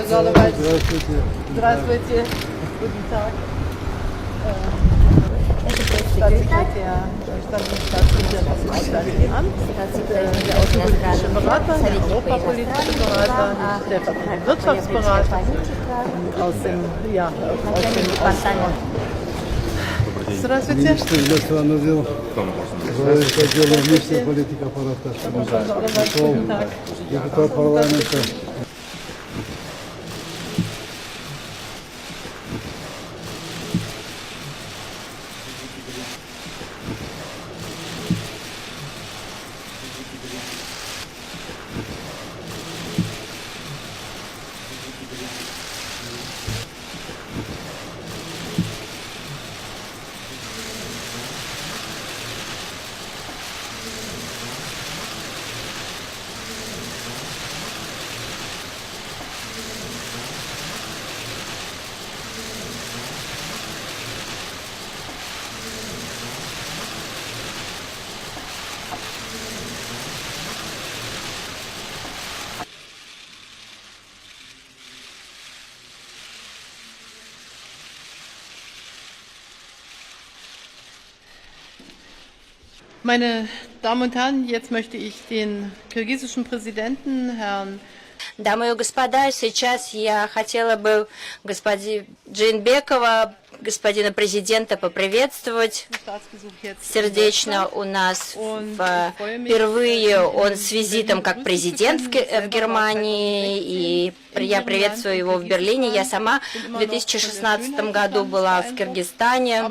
Горлович. Здравствуйте. Guten Tag. Staatssekretär des Auswärtigen Amts, der außenpolitische Berater, der europapolitische Berater, der Wirtschaftsberater aus dem Здравствуйте. Министр иностранных дел, отдела внешней политики аппарата, депутат парламента. Meine Damen und Herren, jetzt möchte ich den kirgisischen Präsidenten, Herrn Дамы и господа, сейчас я хотела бы господина Джейнбекова, господина президента, поприветствовать сердечно у нас. Впервые он с визитом как президент в Германии, и я приветствую его в Берлине. Я сама в 2016 году была в Киргизстане.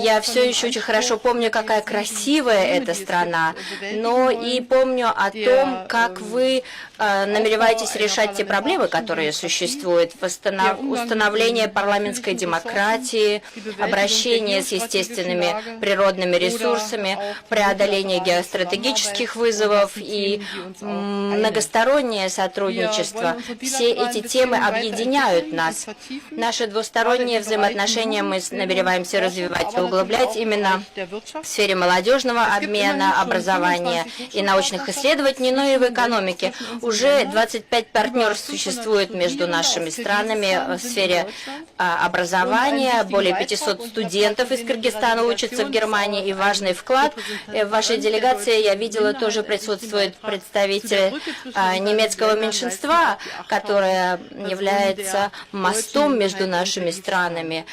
Я все еще очень хорошо помню, какая красивая эта страна, но и помню о том, как вы намереваетесь решать те проблемы, которые существуют, установление парламентской демократии, обращение с естественными природными ресурсами, преодоление геостратегических вызовов и многостороннее сотрудничество. Все эти темы объединяют нас. Наши двусторонние взаимоотношения мы намереваемся развивать и углублять именно в сфере молодежного обмена, образования и научных исследований, но и в экономике. Уже 25 партнерств существует между нашими странами в сфере образования. Более 500 студентов из Кыргызстана учатся в Германии, и важный вклад. В вашей делегации я видела, тоже присутствует представитель немецкого меньшинства, которое является мостом между нашими странами.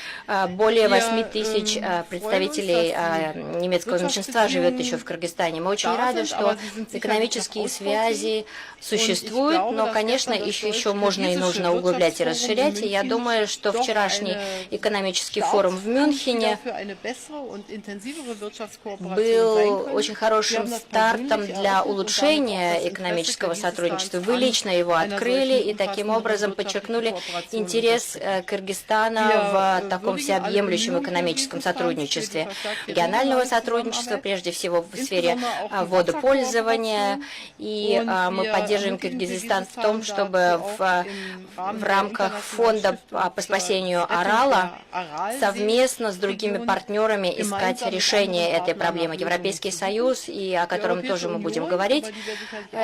Более 8 тысяч представителей немецкого меньшинства живет еще в Кыргызстане. Мы очень рады, что экономические связи существуют, но, конечно, еще можно и нужно углублять и расширять. И я думаю, что вчерашний экономический форум в Мюнхене был очень хорошим стартом для улучшения экономического сотрудничества. Вы лично его открыли и таким образом подчеркнули интерес Кыргызстана в таком всеобъемлющем экономическом сотрудничестве. Регионального сотрудничества, прежде всего в сфере водопользования, и мы поддерживаем Кыргызстан в том, чтобы в рамках фонда по спасению Арала совместно с другими партнерами искать решение этой проблемы. Европейский Союз, и о котором тоже мы будем говорить,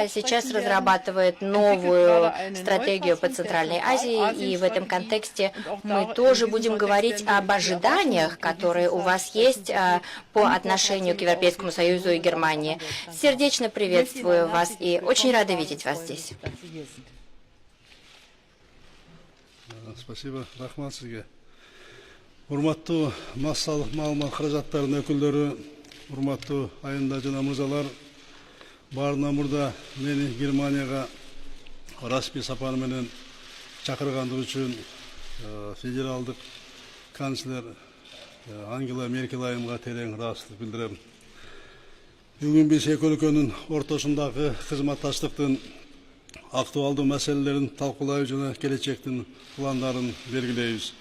сейчас разрабатывает новую стратегию по Центральной Азии, и в этом контексте мы тоже будем говорить об ожиданиях, которые у вас есть по отношению к Европейскому Союзу и Германии. Сердечно приветствую вас и очень рада видеть вас здесь. Спасибо, рахмат сізге. Урматтуу массалык маалымат каражаттарынын өкүлдөрү, урматтуу айында жана мырзалар, баарынан мурда мени Германияга расмий сапар менен чакыргандыгы үчүн федералдык канцлер Ангела Меркель айымга терең ыраазычтык билдирем. Бүгүн биз эки өлкөнүн ортосундагы кызматташтыктын актуалдуу маселелерин талкуулайбыз жана келечектин пландарын белгилейбиз.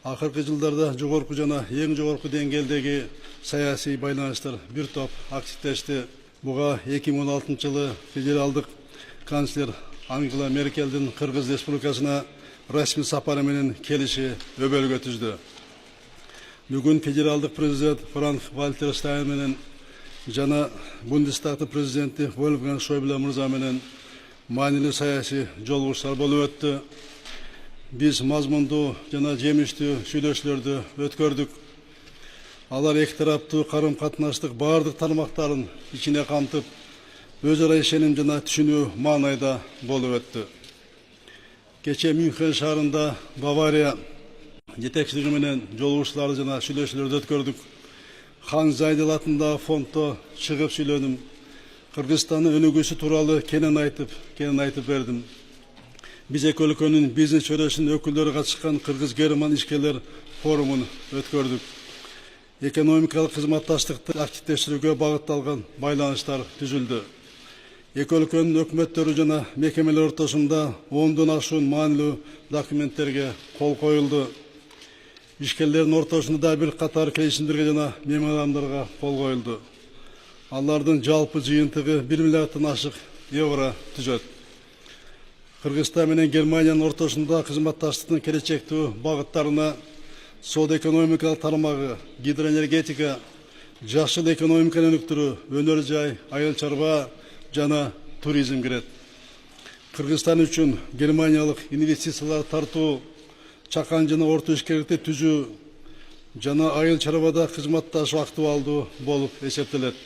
Акыркы жылдарда жогорку жана эң жогорку деңгээлдеги саясий байланыштар бир топ активдешти. Буга 2016 жылы федералдык канцлер Ангела Меркельдин Кыргыз Республикасына расмий сапары менен келиши өбөлгө түздү. Бүгүн федералдык президент Франк Вальтер Штайнменен жана Бундестагтын президенти Вольфганг Шойбле мырза менен маанилүү саясий жолугуштар болуп өттү. Биз мазмундуу жана жемиштүү сүйлөшүүлөрдү өткөрдүк. Алар эки тараптуу карым-катнаштык бардык тармактарын ичине камтып, өз ара ишеним жана түшүнүү маанайда болуп өттү. Кече Мюнхен шаарында Бавария жетекчилиги менен жолугуштарды жана сүйлөшүүлөрдү өткөрдүк. Хан Зайдел атындагы фонддо чыгып сүйлөдүм. Кыргызстандын өнүгүүсү тууралуу кенен айтып бердим. Биз эки өлкөнүн бизнес чөйрөсүнүн өкүлдөрү катышкан Кыргыз-Герман ишкерлер форумун өткөрдүк. Экономикалык кызматташтыкты активдештирүүгө багытталган байланыштар түзүлдү. Эки өлкөнүн өкмөттөрү жана мекемелер ортосунда 10дон ашуун маанилүү документтерге кол коюлду. Ишкерлердин ортосунда да бир катар келишимдерге жана меморандумдарга кол коюлду. Алардын жалпы жыйынтыгы 1 миллиарддан ашык евро түзөт. Кыргызстан менен Германиянын ортосунда кызматташтыктын келечектүү багыттарына соода-экономикалык тармагы, гидроэнергетика, жашыл экономиканы өнүктүрүү, өнөр жай, айыл чарба жана туризм кирет. Кыргызстан үчүн германиялык инвестициялар тартуу, чакан жана орто ишкерликти түзүү жана айыл чарбада кызматташуу актуалдуу болуп эсептелет.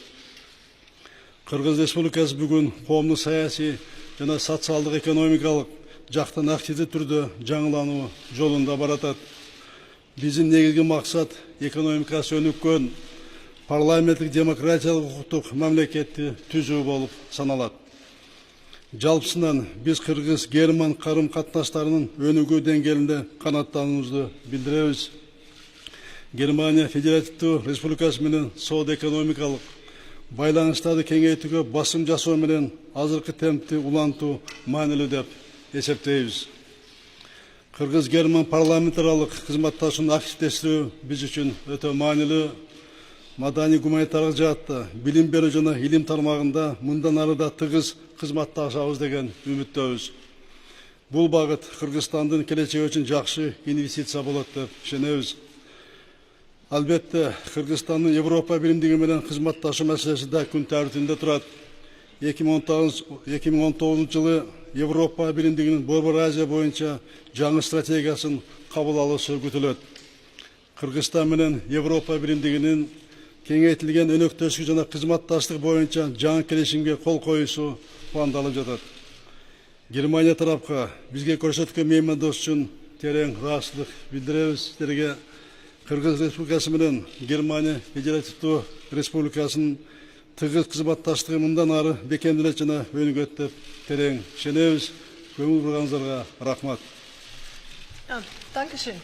Кыргыз Республикасы бүгүн коомдук саясий жана социалдык экономикалык жактан активдүү түрдө жаңылануу жолунда баратат. Биздин негизги максат экономикасы өнүккөн, парламенттик демократиялык укуктук мамлекетти түзүү болуп саналат. Жалпысынан биз Кыргыз-Герман карым-катнаштарынын өнүгүү деңгээлинде канааттануубузду билдиребиз. Германия Федеративдүү Республикасы менен соода-экономикалык байланыштарды кеңейтүүгө басым жасоо менен азыркы темпти улантуу маанилүү деп эсептейбиз. Кыргыз-Герман парламентаралык кызматташууну активдештирүү биз үчүн өтө маанилүү. Маданий гуманитардык жаатта, билим берүү жана илим тармагында мындан ары да тыгыз кызматташабыз деген үмүттөбүз. Бул багыт Кыргызстандын келечеги үчүн жакшы инвестиция болот деп ишенебиз. Албетте, Кыргызстандын Европа биримдиги менен кызматташуу маселеси да күн тартибинде турат. 2019 жылы Европа биримдигинин Борбор Азия боюнча жаңы стратегиясын кабыл алышы күтүлөт. Кыргызстан менен Европа биримдигинин кеңейтилген өнөктөшүк жана кызматташтык боюнча жаңы келишимге кол коюусу пландалып жатат. Германия тарапка бизге көрсөткөн меймандос үчүн терең ыраазычылык билдиребиз. Сиздерге Кыргыз Республикасы менен Германия Федеративдүү Республикасынын тыгыз кызматташтыгы мындан ары бекемделет жана өнүгөт деп терең ишенебиз. Көңүл бурганыңыздарга рахмат. Ja, danke schön.